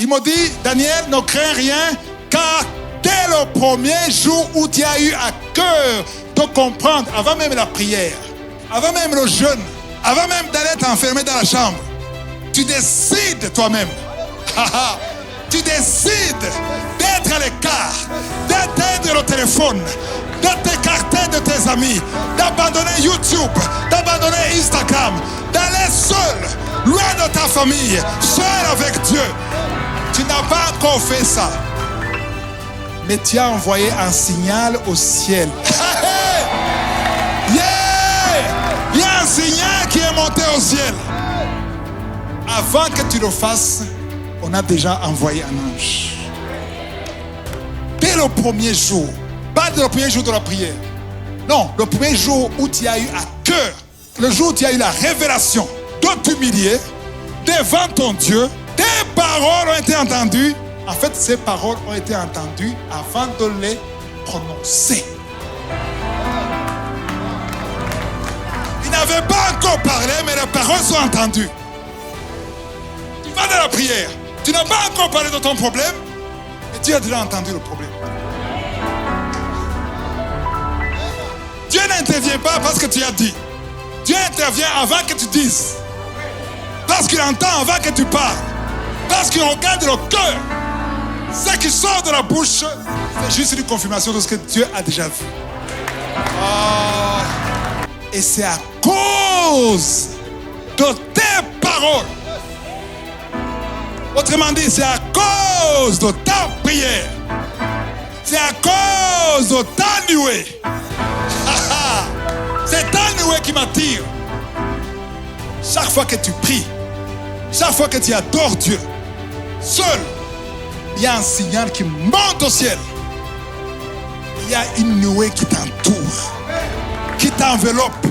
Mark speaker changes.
Speaker 1: Il m'a dit, Daniel, ne crains rien, car dès le premier jour où tu as eu à cœur de comprendre, avant même la prière, avant même le jeûne, avant même d'aller t'enfermer dans la chambre, tu décides toi-même. Tu décides d'être à l'écart, d'éteindre le téléphone, de t'écarter de tes amis, d'abandonner YouTube, d'abandonner Instagram, d'aller seul, loin de ta famille, seul avec Dieu. Tu n'as pas encore fait ça. Mais tu as envoyé un signal au ciel. Yeah! Il y a un signal qui est monté au ciel. Avant que tu le fasses, on a déjà envoyé un ange. Dès le premier jour, pas dès le premier jour de la prière. Non, le premier jour où tu as eu à cœur, le jour où tu as eu la révélation de t'humilier devant ton Dieu, tes paroles ont été entendues. En fait, ces paroles ont été entendues avant de les prononcer. Il n'avait pas encore parlé, mais les paroles sont entendues. Tu vas dans la prière. Tu n'as pas encore parlé de ton problème, mais Dieu a déjà entendu le problème. Dieu n'intervient pas parce que tu as dit. Dieu intervient avant que tu dises. Parce qu'il entend avant que tu parles. Parce qu'il regarde le cœur. Ce qui sort de la bouche, c'est juste une confirmation de ce que Dieu a déjà vu. Oh. Et c'est à cause de tes paroles. Autrement dit, c'est à cause de ta prière. C'est à cause de ta nuée. C'est ta nuée qui m'attire. Chaque fois que tu pries, chaque fois que tu adores Dieu, seul, il y a un signal qui monte au ciel. Il y a une nuée qui t'entoure, qui t'enveloppe.